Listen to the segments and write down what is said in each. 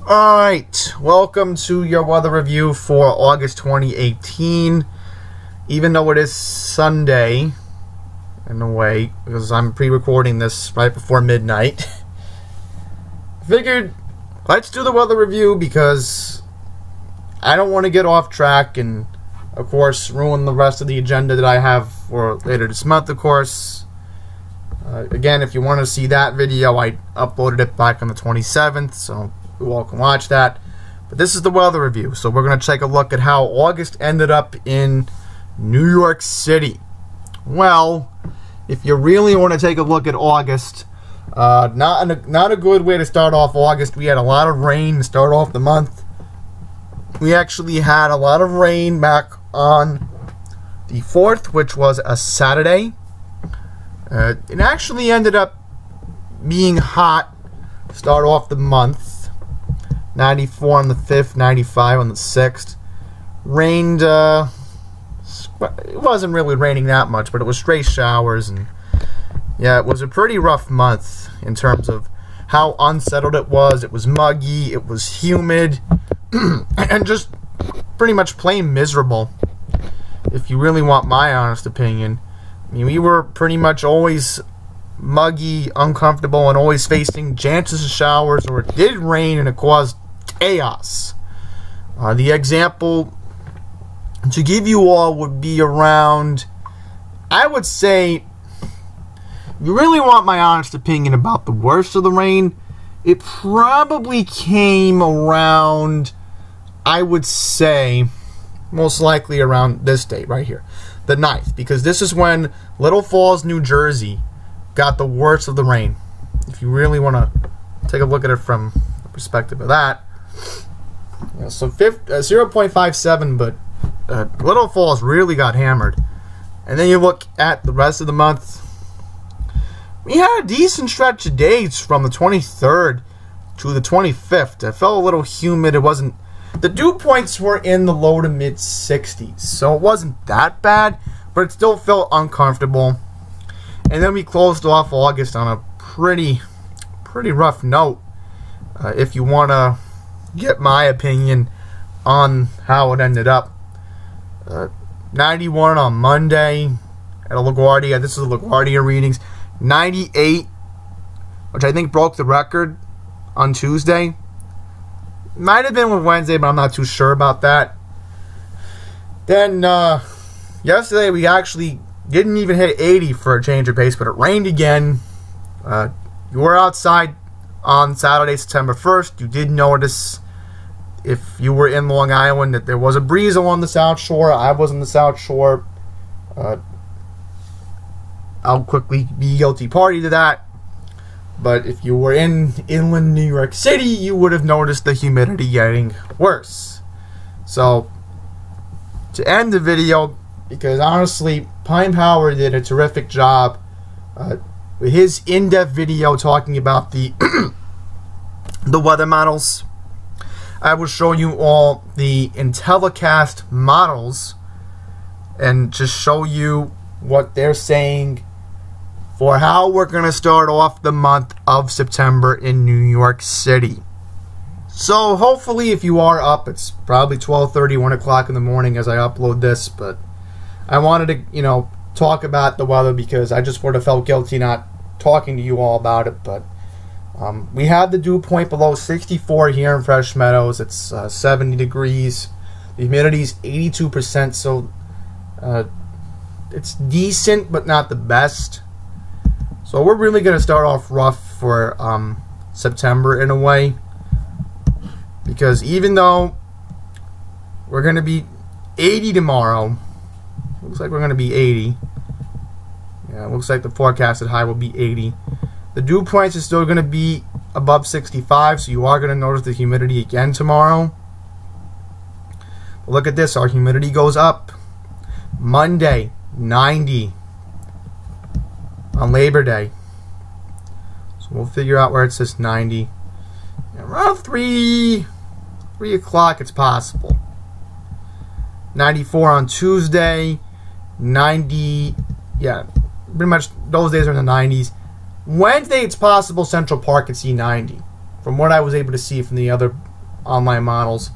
Alright, welcome to your weather review for August 2018. Even though it is Sunday, in a way, because I'm pre-recording this right before midnight, figured let's do the weather review because I don't want to get off track and, of course, ruin the rest of the agenda that I have for later this month, of course. Again, if you want to see that video, I uploaded it back on the 27th, so you all can watch that. But this is the weather review, so we're going to take a look at how August ended up in New York City. Well, if you really want to take a look at August, not a good way to start off August. We had a lot of rain to start off the month. We actually had a lot of rain back on the 4th, which was a Saturday. It actually ended up being hot to start off the month. 94 on the 5th, 95 on the 6th. Rained, it wasn't really raining that much, but it was straight showers. And yeah, it was a pretty rough month in terms of how unsettled it was. It was muggy, it was humid, and just pretty much plain miserable, if you really want my honest opinion. I mean, we were pretty much always muggy, uncomfortable, and always facing chances of showers, or it did rain and it caused chaos. The example to give you all would be around, I would say, if you really want my honest opinion about the worst of the rain, it probably came around, I would say, most likely around this date right here, the 9th, because this is when Little Falls, New Jersey got the worst of the rain. If you really want to take a look at it from the perspective of that. Yeah, so 0.57, but Little Falls really got hammered. And then you look at the rest of the month. We had a decent stretch of days from the 23rd to the 25th. It felt a little humid. It wasn't. The dew points were in the low to mid 60s, so it wasn't that bad, but it still felt uncomfortable. And then we closed off August on a pretty rough note. If you want to get my opinion on how it ended up, 91 on Monday at a LaGuardia. This is LaGuardia readings. 98, which I think broke the record on Tuesday. Might have been with Wednesday, but I'm not too sure about that. Then yesterday we actually didn't even hit 80 for a change of pace, but it rained again. You were outside on Saturday, September 1st. You did notice, if you were in Long Island, that there was a breeze along the South Shore. I was on the South Shore. I'll quickly be guilty party to that. But if you were in inland New York City, you would have noticed the humidity getting worse. So, to end the video, because honestly, Pine Power did a terrific job with his in-depth video talking about the the weather models. I will show you all the IntelliCast models and just show you what they're saying for how we're going to start off the month of September in New York City. So hopefully, if you are up, it's probably 12:30, 1 o'clock in the morning as I upload this, but I wanted to, talk about the weather because I just would have felt guilty not talking to you all about it. But we had the dew point below 64 here in Fresh Meadows. It's 70 degrees. The humidity is 82%, so it's decent, but not the best. So we're really going to start off rough for September in a way, because even though we're going to be 80 tomorrow, looks like we're going to be 80. Yeah, it looks like the forecasted high will be 80. The dew points is still going to be above 65, so you are going to notice the humidity again tomorrow. But look at this, our humidity goes up. Monday, 90. On Labor Day. So we'll figure out where it says 90. Around 3 o'clock it's possible. 94 on Tuesday. 90, yeah, pretty much those days are in the 90s. Wednesday, it's possible Central Park could see 90. From what I was able to see from the other online models.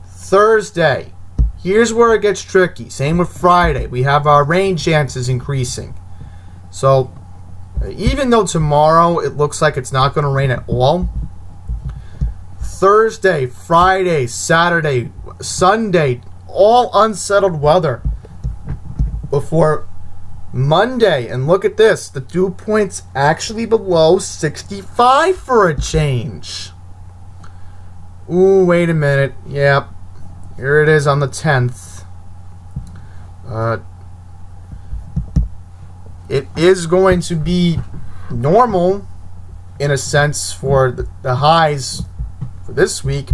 Thursday, here's where it gets tricky. Same with Friday. We have our rain chances increasing. So, even though tomorrow it looks like it's not going to rain at all, Thursday, Friday, Saturday, Sunday, all unsettled weather before Monday. And look at this. The dew point's actually below 65 for a change. Ooh, wait a minute. Yep. Here it is on the 10th. It is going to be normal in a sense for the highs for this week,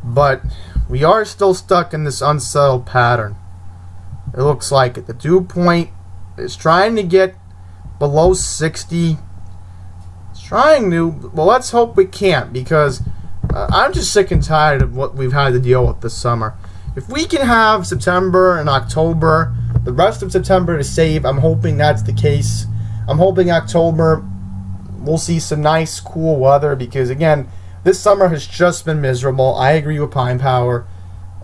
but we are still stuck in this unsettled pattern. It looks like it. The dew point is trying to get below 60. It's trying to, well, let's hope we can't, because I'm just sick and tired of what we've had to deal with this summer. If we can have September and October, the rest of September to save, I'm hoping that's the case. I'm hoping October we'll see some nice, cool weather, because, again, this summer has just been miserable. I agree with Pine Power.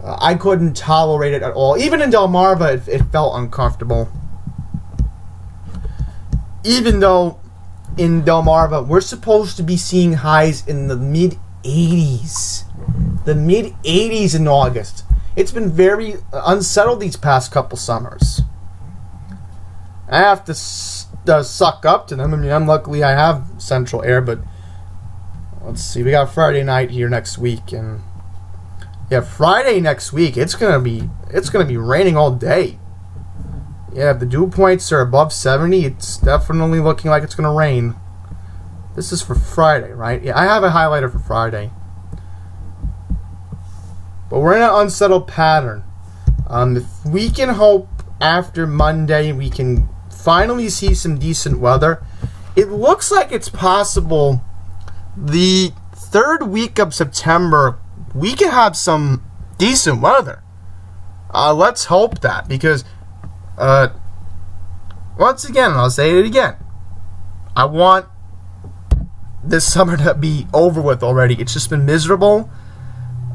I couldn't tolerate it at all. Even in Delmarva, it felt uncomfortable. Even though in Delmarva, we're supposed to be seeing highs in the mid-80s. The mid-80s in August. It's been very unsettled these past couple summers. I have to suck up to them. I mean, luckily I have central air, but let's see. We got Friday night here next week, and yeah, Friday next week it's gonna be raining all day. Yeah, if the dew points are above 70, it's definitely looking like it's gonna rain. This is for Friday, right? Yeah, I have a highlighter for Friday. But we're in an unsettled pattern. If we can hope after Monday we can finally see some decent weather, it looks like it's possible the third week of September we can have some decent weather. Let's hope that, because once again, I'll say it again, I want this summer to be over with already. It's just been miserable.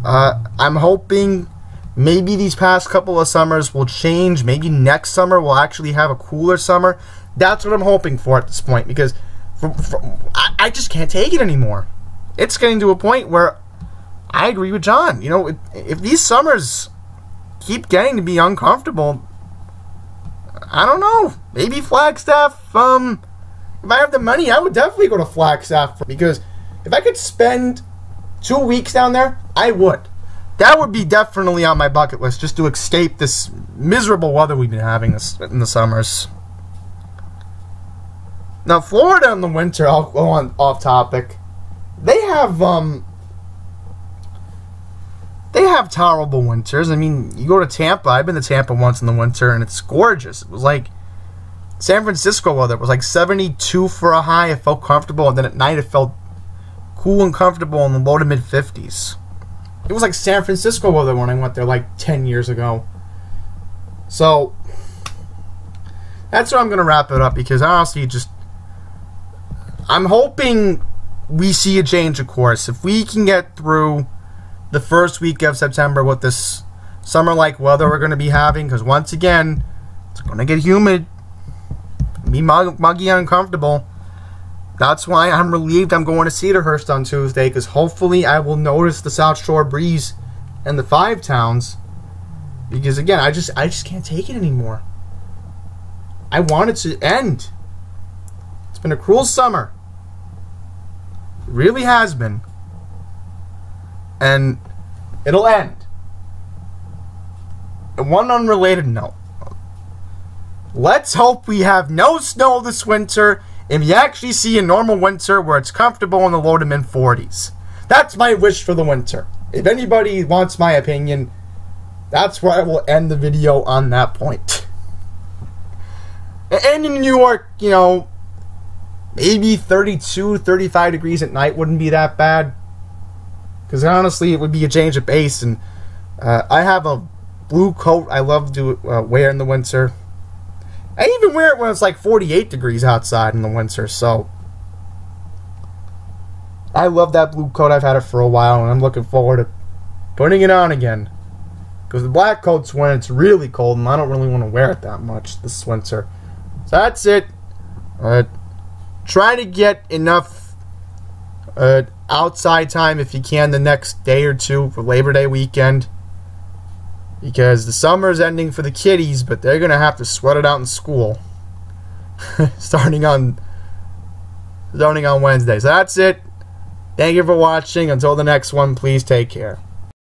I'm hoping maybe these past couple of summers will change. Maybe next summer we'll actually have a cooler summer. That's what I'm hoping for at this point, because I just can't take it anymore. It's getting to a point where I agree with John. You know, if these summers keep getting to be uncomfortable, I don't know. Maybe Flagstaff, if I have the money, I would definitely go to Flagstaff, because if I could spend 2 weeks down there, I would. That would be definitely on my bucket list, just to escape this miserable weather we've been having in the summers. Now, Florida in the winter, I'll go on off topic. They have tolerable winters. I mean, you go to Tampa. I've been to Tampa once in the winter, and it's gorgeous. It was like San Francisco weather. It was like 72 for a high. It felt comfortable, and then at night it felt cool and comfortable in the low to mid 50s. It was like San Francisco weather when I went there like 10 years ago. So that's where I'm going to wrap it up, because honestly, I'm hoping we see a change of course. If we can get through the first week of September with this summer-like weather we're going to be having, because once again, it's going to get humid, be muggy and uncomfortable. That's why I'm relieved I'm going to Cedarhurst on Tuesday, because hopefully I will notice the South Shore breeze and the 5 towns. Because again, I just can't take it anymore. I want it to end. It's been a cruel summer. It really has been. And it'll end. And one unrelated note. Let's hope we have no snow this winter, and you actually see a normal winter where it's comfortable in the low to mid 40s. That's my wish for the winter. If anybody wants my opinion, that's where I will end the video on that point. And in New York, you know, maybe 32, 35 degrees at night wouldn't be that bad. Because honestly, it would be a change of pace. And I have a blue coat I love to wear in the winter. I even wear it when it's like 48 degrees outside in the winter. So, I love that blue coat. I've had it for a while, and I'm looking forward to putting it on again. Because the black coat's when it's really cold, and I don't really want to wear it that much this winter. So that's it. Try to get enough outside time if you can the next day or two for Labor Day weekend. Because the summer's ending for the kiddies, but they're going to have to sweat it out in school. starting on Wednesday. So that's it. Thank you for watching. Until the next one, please take care.